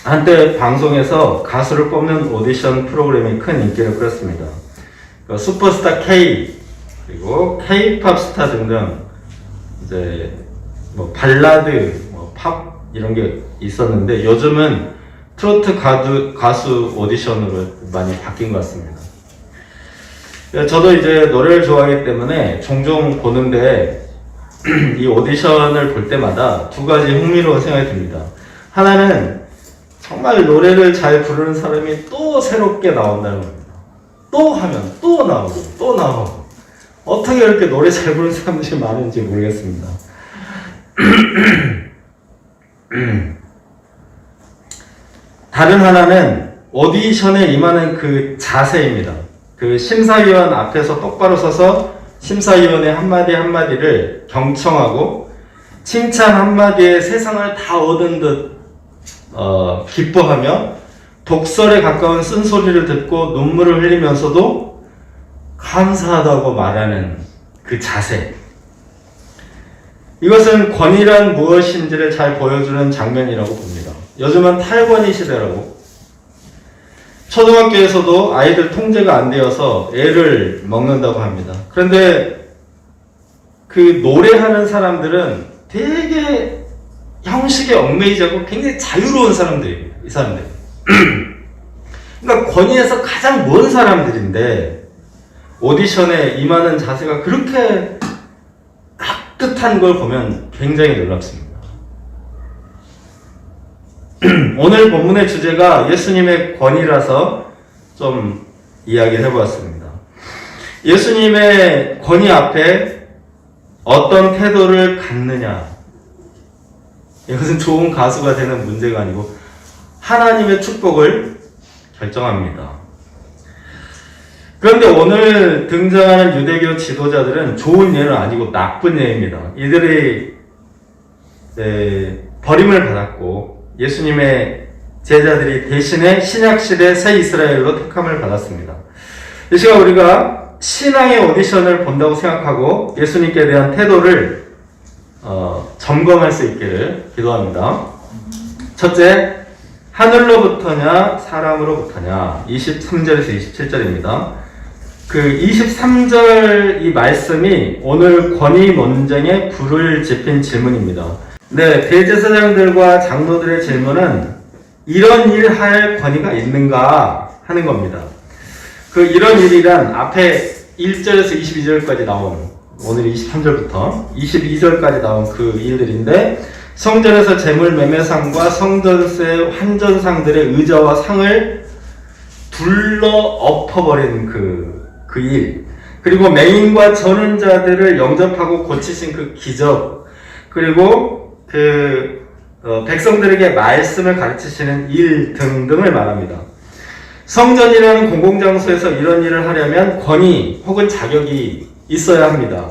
한때 방송에서 가수를 뽑는 오디션 프로그램이 큰 인기를 끌었습니다. 슈퍼스타 K, 그리고 K-팝 스타 등등, 이제, 뭐, 발라드, 뭐, 팝, 이런 게 있었는데, 요즘은 트로트 가수 오디션으로 많이 바뀐 것 같습니다. 저도 이제 노래를 좋아하기 때문에 종종 보는데, 이 오디션을 볼 때마다 두 가지 흥미로운 생각이 듭니다. 하나는 정말 노래를 잘 부르는 사람이 또 새롭게 나온다는 겁니다. 또 하면 또 나오고 또 나오고, 어떻게 이렇게 노래 잘 부르는 사람들이 많은지 모르겠습니다. 다른 하나는 오디션에 임하는 그 자세입니다. 그 심사위원 앞에서 똑바로 서서 심사위원의 한마디 한마디를 경청하고 칭찬 한마디에 세상을 다 얻은 듯 기뻐하며 독설에 가까운 쓴소리를 듣고 눈물을 흘리면서도 감사하다고 말하는 그 자세. 이것은 권위란 무엇인지를 잘 보여주는 장면이라고 봅니다. 요즘은 탈권위 시대라고. 초등학교에서도 아이들 통제가 안 되어서 애를 먹는다고 합니다. 그런데 그 노래하는 사람들은 되게 형식에 얽매이지 않고 굉장히 자유로운 사람들이에요. 이 사람들. 그러니까 권위에서 가장 먼 사람들인데 오디션에 임하는 자세가 그렇게 깍듯한 걸 보면 굉장히 놀랍습니다. 오늘 본문의 주제가 예수님의 권위라서 좀 이야기를 해보았습니다. 예수님의 권위 앞에 어떤 태도를 갖느냐, 이것은 좋은 가수가 되는 문제가 아니고 하나님의 축복을 결정합니다. 그런데 오늘 등장하는 유대교 지도자들은 좋은 예는 아니고 나쁜 예입니다. 이들이 버림을 받았고 예수님의 제자들이 대신에 신약시대 새 이스라엘로 택함을 받았습니다. 이 시간 우리가 신앙의 오디션을 본다고 생각하고 예수님께 대한 태도를 점검할 수 있기를 기도합니다. 첫째, 하늘로부터냐 사람으로부터냐, 23절에서 27절입니다. 그 23절 이 말씀이 오늘 권위 논쟁에 불을 지핀 질문입니다. 네, 대제사장들과 장로들의 질문은 이런 일 할 권위가 있는가 하는 겁니다. 그 이런 일이란 앞에 1절에서 22절까지 나온, 오늘 23절부터 22절까지 나온 그 일들인데, 성전에서 재물 매매상과 성전세 환전상들의 의자와 상을 둘러 엎어버린 그 일, 그리고 맹인과 저는 자들을 영접하고 고치신 그 기적, 그리고 백성들에게 말씀을 가르치시는 일 등등을 말합니다. 성전이라는 공공장소에서 이런 일을 하려면 권위 혹은 자격이 있어야 합니다.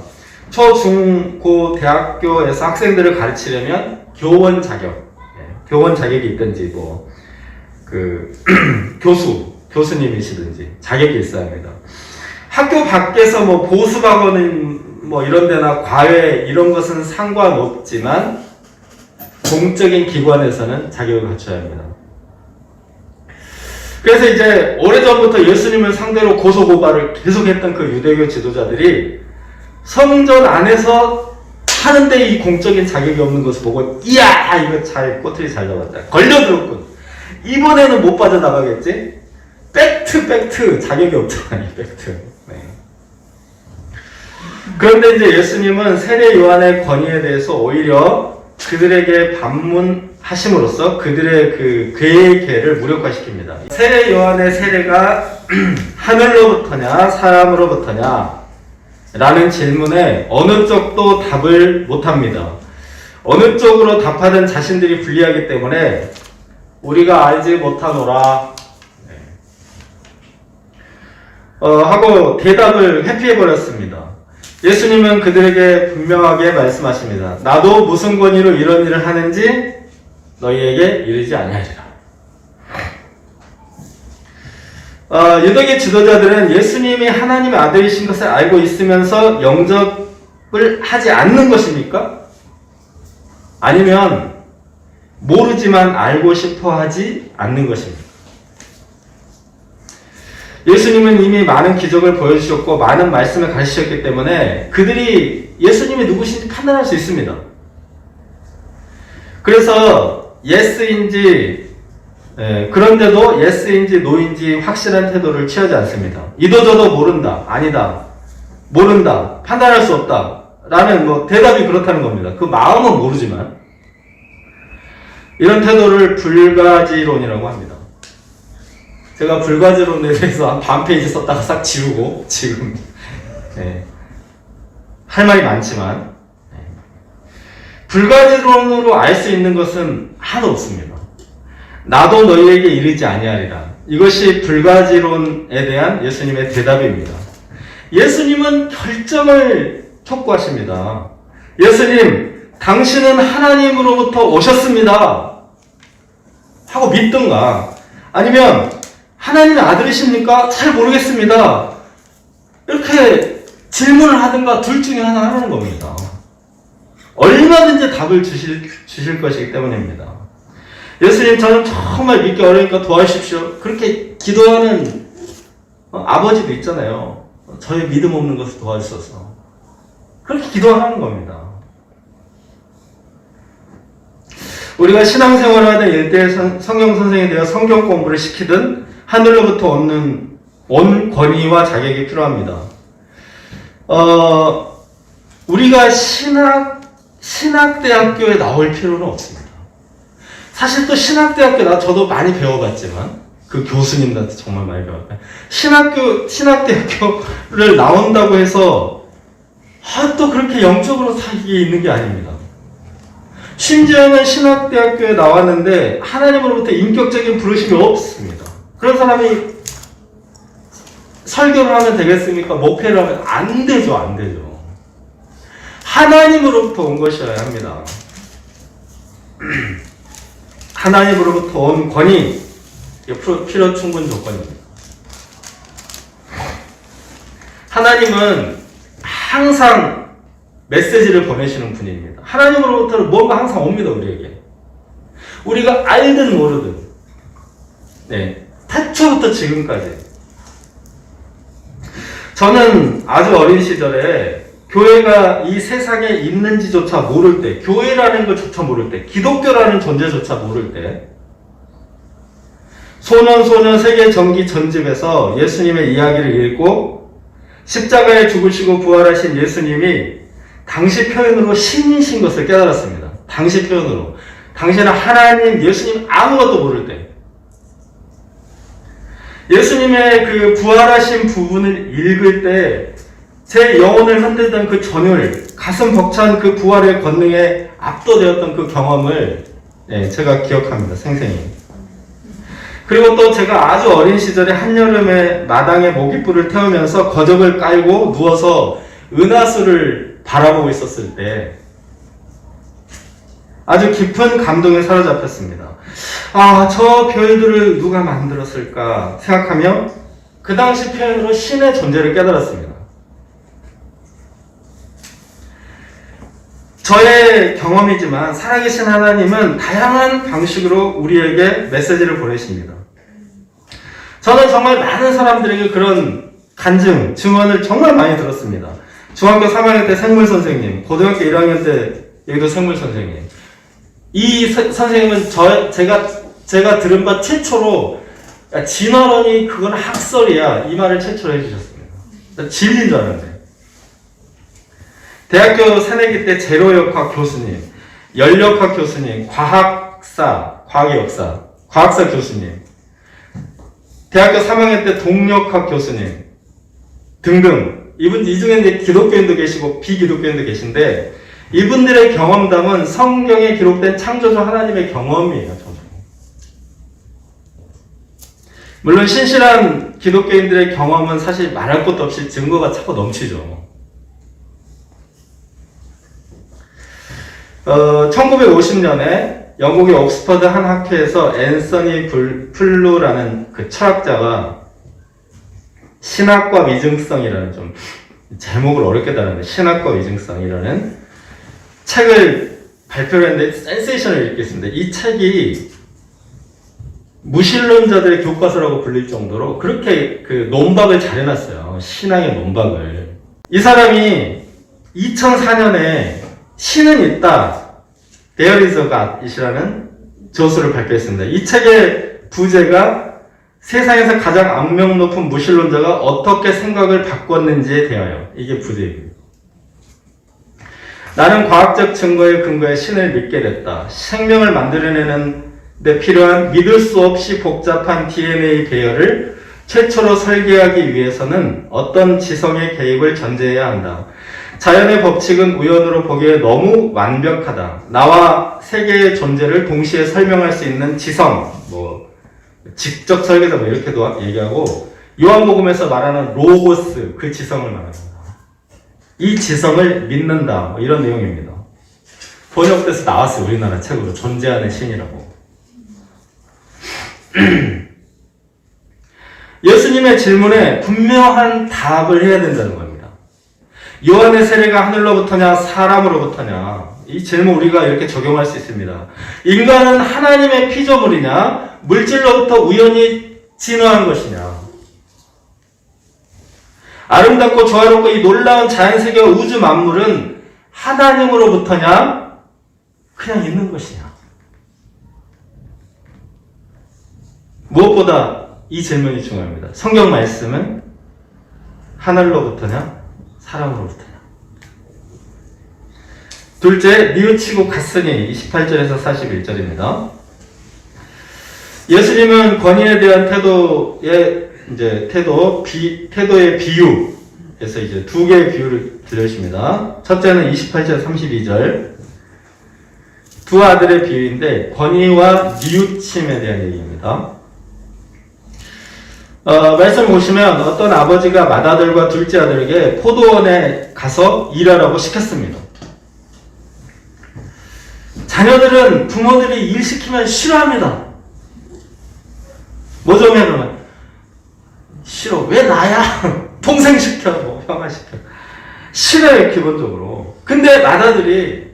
초, 중, 고, 대학교에서 학생들을 가르치려면 교원 자격, 교원 자격이 있든지 교수님이시든지 자격이 있어야 합니다. 학교 밖에서 보습학원은 이런 데나 과외 이런 것은 상관없지만 공적인 기관에서는 자격을 갖춰야 합니다. 그래서 이제 오래전부터 예수님을 상대로 고소고발을 계속했던 그 유대교 지도자들이 성전 안에서 하는데 이 공적인 자격이 없는 것을 보고, 이야, 이거 꼬투리 잘 잡았다, 걸려들었군, 이번에는 못 빠져나가겠지? 팩트 자격이 없잖아요. 팩트. 네. 그런데 이제 예수님은 세례 요한의 권위에 대해서 오히려 그들에게 반문하심으로써 그들의 그 괴의 개를 무력화시킵니다. 세례 요한의 세례가 하늘로부터냐 사람으로부터냐 라는 질문에 어느 쪽도 답을 못합니다. 어느 쪽으로 답하든 자신들이 불리하기 때문에 우리가 알지 못하노라 하고 대답을 회피해버렸습니다. 예수님은 그들에게 분명하게 말씀하십니다. 나도 무슨 권위로 이런 일을 하는지 너희에게 이르지 아니하리라. 유대교 지도자들은 예수님이 하나님의 아들이신 것을 알고 있으면서 영접을 하지 않는 것입니까? 아니면 모르지만 알고 싶어 하지 않는 것입니다. 예수님은 이미 많은 기적을 보여주셨고 많은 말씀을 가르치셨기 때문에 그들이 예수님이 누구신지 판단할 수 있습니다. 그래서 예스인지 그런데도 예스인지 노인지 확실한 태도를 취하지 않습니다. 이도저도 모른다, 아니다, 모른다, 판단할 수 없다 라는 대답이 그렇다는 겁니다. 그 마음은 모르지만 이런 태도를 불가지론이라고 합니다. 제가 불가지론에 대해서 한 반 페이지 썼다가 싹 지우고 지금 할 말이 많지만 불가지론으로 알 수 있는 것은 하나도 없습니다. 나도 너희에게 이르지 아니하리라. 이것이 불가지론에 대한 예수님의 대답입니다. 예수님은 결정을 촉구하십니다. 예수님, 당신은 하나님으로부터 오셨습니다 하고 믿든가, 아니면 하나님의 아들이십니까? 잘 모르겠습니다 이렇게 질문을 하든가 둘 중에 하나 하는 겁니다. 얼마든지 답을 주실 것이기 때문입니다. 예수님, 저는 정말 믿기 어려우니까 도와주십시오. 그렇게 기도하는 아버지도 있잖아요. 저희 믿음 없는 것을 도와주셔서. 그렇게 기도하는 겁니다. 우리가 신앙생활을 하든 일대일 성경 선생이 되어 성경 공부를 시키든 하늘로부터 얻는 온 권위와 자격이 필요합니다. 우리가 신학대학교에 나올 필요는 없습니다. 사실 또 신학대학교 저도 많이 배워봤지만 그 교수님들한테 정말 많이 배웠어요. 신학대학교를 나온다고 해서 또 그렇게 영적으로 사익이 있는 게 아닙니다. 심지어는 신학대학교에 나왔는데 하나님으로부터 인격적인 부르심이 없습니다. 그런 사람이 설교를 하면 되겠습니까? 목회를 하면 안 되죠. 안 되죠. 하나님으로부터 온 것이어야 합니다. 하나님으로부터 온 권위, 필요 충분 조건입니다. 하나님은 항상 메시지를 보내시는 분입니다. 하나님으로부터 뭔가 항상 옵니다, 우리에게. 우리가 알든 모르든. 태초부터 지금까지. 저는 아주 어린 시절에 교회가 이 세상에 있는지조차 모를 때, 교회라는 것조차 모를 때, 기독교라는 존재조차 모를 때, 소년 세계 정기 전집에서 예수님의 이야기를 읽고 십자가에 죽으시고 부활하신 예수님이 당시 표현으로 신이신 것을 깨달았습니다. 당시 표현으로. 당시에는 하나님, 예수님 아무것도 모를 때. 예수님의 그 부활하신 부분을 읽을 때 제 영혼을 흔들던 그 전율, 가슴 벅찬 그 부활의 권능에 압도되었던 그 경험을 제가 기억합니다. 생생히. 그리고 또 제가 아주 어린 시절에 한여름에 마당에 모깃불을 태우면서 거적을 깔고 누워서 은하수를 바라보고 있었을 때 아주 깊은 감동에 사로잡혔습니다. 저 별들을 누가 만들었을까 생각하며 그 당시 표현으로 신의 존재를 깨달았습니다. 저의 경험이지만 살아계신 하나님은 다양한 방식으로 우리에게 메시지를 보내십니다. 저는 정말 많은 사람들에게 그런 간증, 증언을 정말 많이 들었습니다. 중학교 3학년 때 생물 선생님, 고등학교 1학년 때 여기도 생물 선생님. 이 선생님은 제가 들은 바 최초로 진화론이 그건 학설이야 이 말을 최초로 해주셨습니다. 진리인 줄 알았는데. 대학교 새내기 때 재료역학 교수님, 연력학 교수님, 과학의 역사 교수님, 대학교 3학년 때 동력학 교수님 등등. 이 중에 기독교인도 계시고 비기독교인도 계신데 이분들의 경험담은 성경에 기록된 창조주 하나님의 경험이에요. 물론 신실한 기독교인들의 경험은 사실 말할 것도 없이 증거가 차고 넘치죠. 1950년에 영국의 옥스퍼드 한 학회에서 앤서니 플루라는 그 철학자가 신학과 위증성이라는, 제목을 어렵게 다루는데 신학과 위증성이라는 책을 발표를 했는데 센세이션을 읽겠습니다. 이 책이 무신론자들의 교과서라고 불릴 정도로 그렇게 그 논박을 잘 해놨어요. 신앙의 논박을. 이 사람이 2004년에 신은 있다, There is a God이라는 저수를 발표했습니다. 이 책의 부제가 세상에서 가장 악명 높은 무신론자가 어떻게 생각을 바꿨는지에 대하여, 이게 부제입니다. 나는 과학적 증거에 근거해 신을 믿게 됐다. 생명을 만들어내는 데 필요한 믿을 수 없이 복잡한 DNA 배열을 최초로 설계하기 위해서는 어떤 지성의 개입을 전제해야 한다. 자연의 법칙은 우연으로 보기에 너무 완벽하다. 나와 세계의 존재를 동시에 설명할 수 있는 지성, 직접 설계자 이렇게도 얘기하고, 요한복음에서 말하는 로고스, 그 지성을 말합니다. 이 지성을 믿는다, 이런 내용입니다. 번역돼서 나왔어요. 우리나라 책으로. 존재하는 신이라고. 예수님의 질문에 분명한 답을 해야 된다는 겁니다. 요한의 세례가 하늘로부터냐 사람으로부터냐, 이 질문 우리가 이렇게 적용할 수 있습니다. 인간은 하나님의 피조물이냐 물질로부터 우연히 진화한 것이냐, 아름답고 조화롭고 이 놀라운 자연세계와 우주 만물은 하나님으로부터냐 그냥 있는 것이냐. 무엇보다 이 질문이 중요합니다. 성경 말씀은 하늘로부터냐 사람으로부터냐. 둘째, 뉘우치고 갔으니 28절에서 41절입니다. 예수님은 권위에 대한 태도의 비유에서 이제 두 개의 비유를 들려주십니다. 첫째는 28절 32절 두 아들의 비유인데 권위와 뉘우침에 대한 얘기입니다. 말씀 보시면 어떤 아버지가 맏아들과 둘째 아들에게 포도원에 가서 일하라고 시켰습니다. 자녀들은 부모들이 일 시키면 싫어합니다. 뭐 좀 해놓으면 싫어. 왜 나야? 동생 시켜, 형아 시켜. 싫어요, 기본적으로. 근데 맏아들이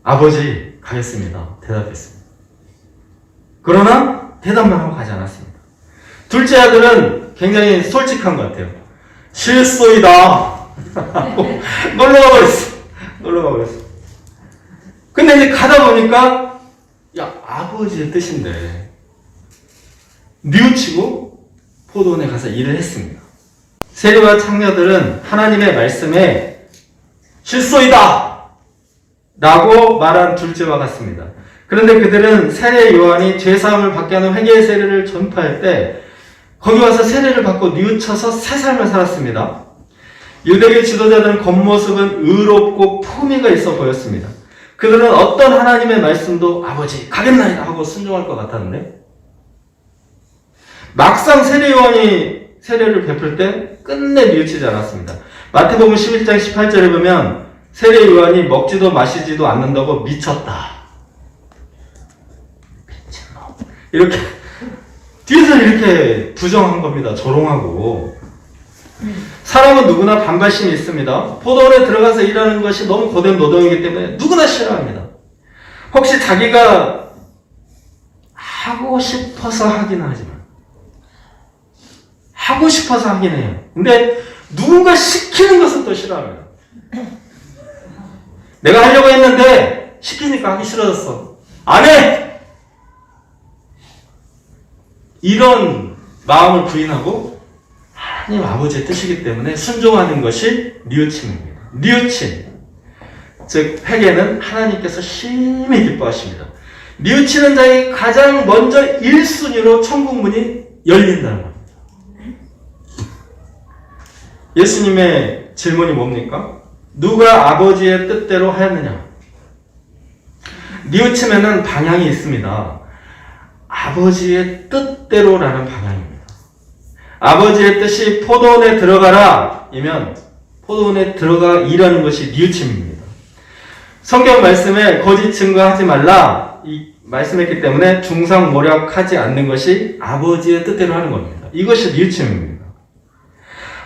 아버지 가겠습니다 대답했습니다. 그러나 대답만 하고 가지 않았습니다. 둘째 아들은 굉장히 솔직한 것 같아요. 실소이다. 놀러 가버렸어. 근데 이제 가다 보니까 야, 아버지의 뜻인데 뉘우치고 포도원에 가서 일을 했습니다. 세리와 창녀들은 하나님의 말씀에 실소이다 라고 말한 둘째와 같습니다. 그런데 그들은 세례 요한이 죄사함을 받게 하는 회개의 세례를 전파할 때 거기 와서 세례를 받고 뉘우쳐서 새 삶을 살았습니다. 유대계 지도자들은 겉모습은 의롭고 품위가 있어 보였습니다. 그들은 어떤 하나님의 말씀도 아버지 가겠나이다 하고 순종할 것 같았는데 막상 세례 요한이 세례를 베풀 때 끝내 뉘우치지 않았습니다. 마태복음 11장 18절에 보면 세례 요한이 먹지도 마시지도 않는다고 미쳤다. 이렇게 뒤에서 이렇게 부정한 겁니다. 조롱하고. 사람은 누구나 반발심이 있습니다. 포도원에 들어가서 일하는 것이 너무 고된 노동이기 때문에 누구나 싫어합니다. 혹시 자기가 하고 싶어서 하긴 하지만 하고 싶어서 하긴 해요. 근데 누군가 시키는 것은 또 싫어합니다. 내가 하려고 했는데 시키니까 하기 싫어졌어. 안 해! 이런 마음을 부인하고 하나님 아버지의 뜻이기 때문에 순종하는 것이 뉘우침입니다. 뉘우침. 즉 회개는 하나님께서 심히 기뻐하십니다. 뉘우치는 자에게 가장 먼저 1순위로 천국 문이 열린다는 겁니다. 예수님의 질문이 뭡니까? 누가 아버지의 뜻대로 하였느냐? 뉘우침에는 방향이 있습니다. 아버지의 뜻대로라는 방향입니다. 아버지의 뜻이 포도원에 들어가라 이면 포도원에 들어가 일하는 것이 뉘우침입니다. 성경 말씀에 거짓 증거하지 말라 이 말씀했기 때문에 중상모략하지 않는 것이 아버지의 뜻대로 하는 겁니다. 이것이 뉘우침입니다.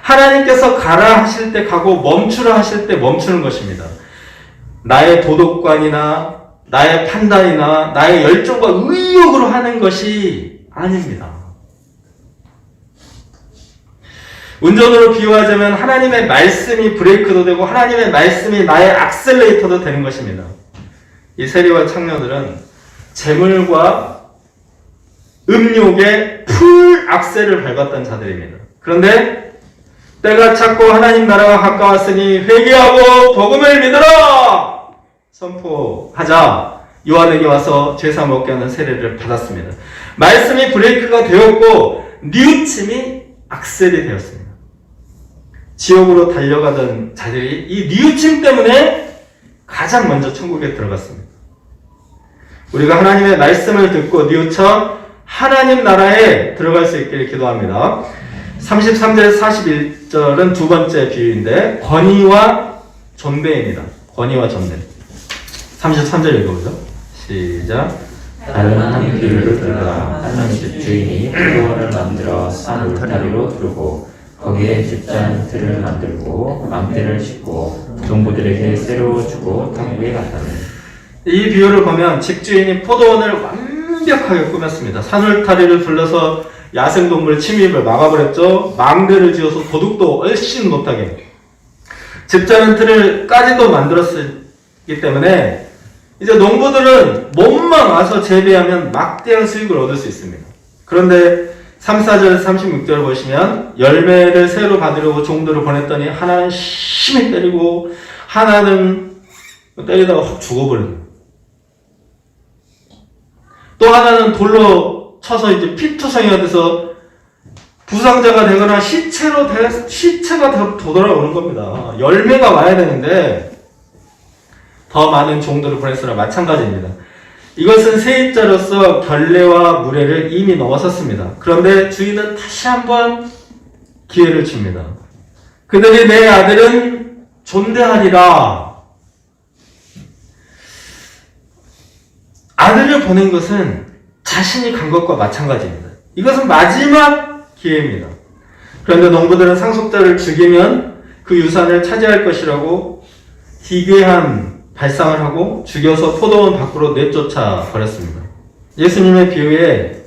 하나님께서 가라 하실 때 가고 멈추라 하실 때 멈추는 것입니다. 나의 도덕관이나 나의 판단이나 나의 열정과 의욕으로 하는 것이 아닙니다. 운전으로 비유하자면 하나님의 말씀이 브레이크도 되고 하나님의 말씀이 나의 악셀레이터도 되는 것입니다. 이 세리와 창녀들은 재물과 음욕의 풀 악셀을 밟았던 자들입니다. 그런데 때가 찼고 하나님 나라가 가까웠으니 회개하고 복음을 믿으라! 선포하자 요한에게 와서 죄사 먹게 하는 세례를 받았습니다. 말씀이 브레이크가 되었고 뉘우침이 악셀이 되었습니다. 지옥으로 달려가던 자들이 이 뉘우침 때문에 가장 먼저 천국에 들어갔습니다. 우리가 하나님의 말씀을 듣고 뉘우쳐 하나님 나라에 들어갈 수 있기를 기도합니다. 33절 41절은 두 번째 비유인데 권위와 존대입니다. 권위와 존대. 33절 읽어보죠. 시작. 다른 한 비유를 들으라. 한 집주인이 포도원을 만들어 산 울타리로 두르고 거기에 집단 틀을 만들고 망대를 싣고 종부들에게 새로 주고 탕구에 갔다는. 이 비유를 보면 집주인이 포도원을 완벽하게 꾸몄습니다. 산울타리를 둘러서 야생동물 침입을 막아버렸죠. 망대를 지어서 도둑도 얼씬 못하게. 집자는 틀을까지도 만들었기 때문에 이제 농부들은 몸만 와서 재배하면 막대한 수익을 얻을 수 있습니다. 그런데 3, 4절, 36절 보시면 열매를 새로 받으려고 종들을 보냈더니 하나는 심히 때리고 하나는 때리다가 확 죽어버립니다. 또 하나는 돌로 쳐서 이제 피투성이가 돼서 부상자가 되거나 시체가 돌아오는 겁니다. 열매가 와야 되는데 더 많은 종들을 보냈으나 마찬가지입니다. 이것은 세입자로서 결례와 무례를 이미 넘어섰습니다. 그런데 주인은 다시 한번 기회를 줍니다. 그들이 내 아들은 존대하리라. 아들을 보낸 것은 자신이 간 것과 마찬가지입니다. 이것은 마지막 기회입니다. 그런데 농부들은 상속자를 죽이면 그 유산을 차지할 것이라고 기괴한 발상을 하고 죽여서 포도원 밖으로 내쫓아 버렸습니다. 예수님의 비유에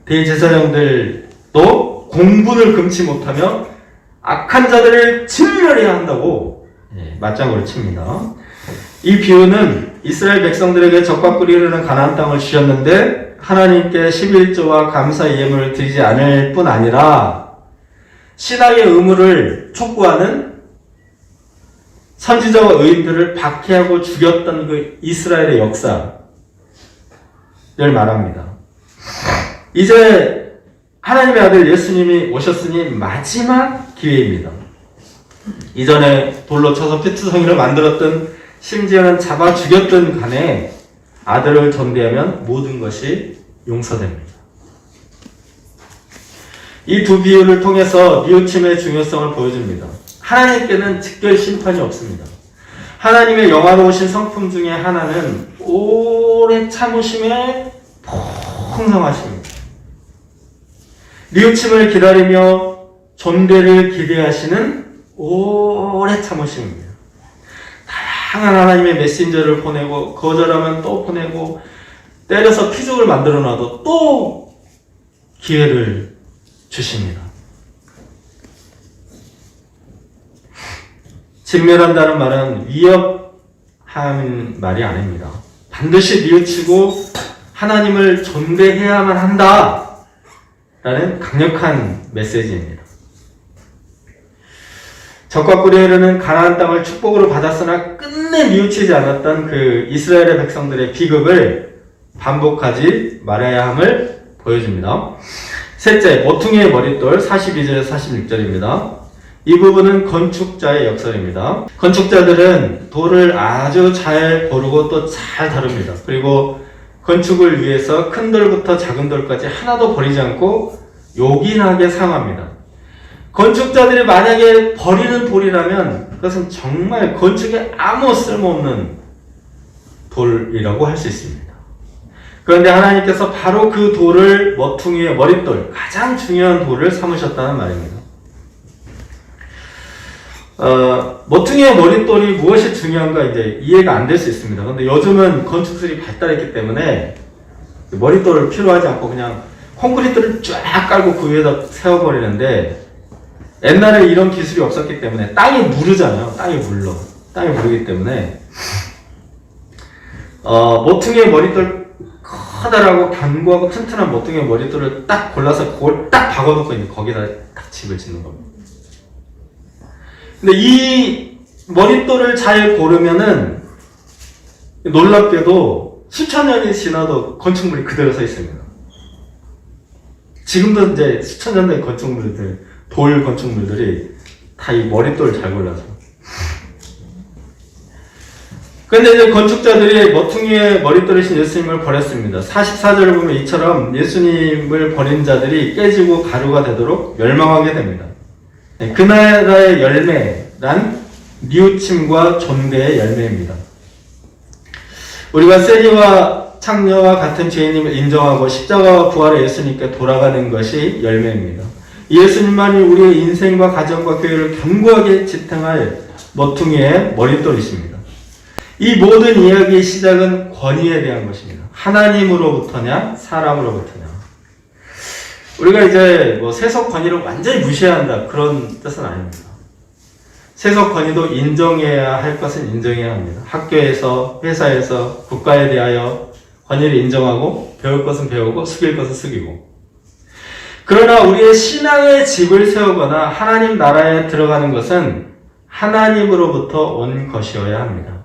대제사장들도 공분을 금치 못하며 악한 자들을 진멸해야 한다고 맞장구를 칩니다. 이 비유는 이스라엘 백성들에게 적과 꿀이 흐르는 가나안 땅을 주셨는데 하나님께 11조와 감사 예물을 드리지 않을 뿐 아니라 신앙의 의무를 촉구하는 선지자와 의인들을 박해하고 죽였던 그 이스라엘의 역사를 말합니다. 이제 하나님의 아들 예수님이 오셨으니 마지막 기회입니다. 이전에 돌로 쳐서 피투성이를 만들었던 심지어는 잡아 죽였던 간에 아들을 존대하면 모든 것이 용서됩니다. 이 두 비유를 통해서 뉘우침의 중요성을 보여줍니다. 하나님께는 직결 심판이 없습니다. 하나님의 영화로우신 성품 중에 하나는 오래 참으심에 풍성하십니다. 뉘우침을 기다리며 존대를 기대하시는 오래 참으심입니다. 다양한 하나님의 메신저를 보내고 거절하면 또 보내고 때려서 피죽을 만들어 놔도 또 기회를 주십니다. 진멸한다는 말은 위협하는 말이 아닙니다. 반드시 뉘우치고 하나님을 존대해야만 한다 라는 강력한 메시지입니다. 적과 꿀이 흐르는 가나안 땅을 축복으로 받았으나 끝내 뉘우치지 않았던 그 이스라엘의 백성들의 비극을 반복하지 말아야 함을 보여줍니다. 셋째, 모퉁이의 머릿돌 42절에서 46절입니다. 이 부분은 건축자의 역설입니다. 건축자들은 돌을 아주 잘 고르고 또 잘 다룹니다. 그리고 건축을 위해서 큰 돌부터 작은 돌까지 하나도 버리지 않고 요긴하게 사용합니다. 건축자들이 만약에 버리는 돌이라면 그것은 정말 건축에 아무 쓸모없는 돌이라고 할 수 있습니다. 그런데 하나님께서 바로 그 돌을 모퉁이의 머릿돌, 가장 중요한 돌을 삼으셨다는 말입니다. 모퉁이의 머릿돌이 무엇이 중요한가 이제 이해가 안 될 수 있습니다. 근데 요즘은 건축술이 발달했기 때문에 머릿돌을 필요하지 않고 그냥 콘크리트를 쫙 깔고 그 위에다 세워버리는데, 옛날에 이런 기술이 없었기 때문에 땅이 무르잖아요. 땅이 무르기 때문에 모퉁이의 머릿돌, 커다랗고 견고하고 튼튼한 모퉁이의 머릿돌을 딱 골라서 그걸 딱 박아놓고 이제 거기다 딱 집을 짓는 겁니다. 근데 이 머릿돌을 잘 고르면은 놀랍게도 수천 년이 지나도 건축물이 그대로 서 있습니다. 지금도 이제 수천 년 된 건축물들, 돌 건축물들이 다 이 머릿돌을 잘 골라서. 근데 이제 건축자들이 모퉁이의 머릿돌이신 예수님을 버렸습니다. 44절을 보면 이처럼 예수님을 버린 자들이 깨지고 가루가 되도록 멸망하게 됩니다. 그 나라의 열매란 뉘우침과 존대의 열매입니다. 우리가 세리와 창녀와 같은 죄인임을 인정하고 십자가와 부활의 예수님께 돌아가는 것이 열매입니다. 예수님만이 우리의 인생과 가정과 교회를 견고하게 지탱할 모퉁이의 머릿돌이십니다. 이 모든 이야기의 시작은 권위에 대한 것입니다. 하나님으로부터냐 사람으로부터냐. 우리가 이제 뭐 세속 권위를 완전히 무시해야 한다, 그런 뜻은 아닙니다. 세속 권위도 인정해야 할 것은 인정해야 합니다. 학교에서, 회사에서, 국가에 대하여 권위를 인정하고 배울 것은 배우고 숙일 것은 숙이고. 그러나 우리의 신앙의 집을 세우거나 하나님 나라에 들어가는 것은 하나님으로부터 온 것이어야 합니다.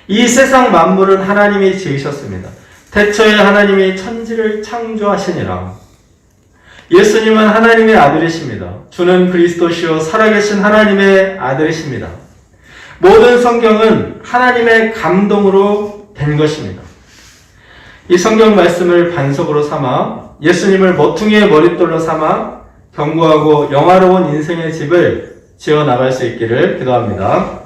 이 세상 만물은 하나님이 지으셨습니다. 태초에 하나님이 천지를 창조하시니라. 예수님은 하나님의 아들이십니다. 주는 그리스도시요 살아계신 하나님의 아들이십니다. 모든 성경은 하나님의 감동으로 된 것입니다. 이 성경 말씀을 반석으로 삼아 예수님을 모퉁이의 머릿돌로 삼아 견고하고 영화로운 인생의 집을 지어나갈 수 있기를 기도합니다.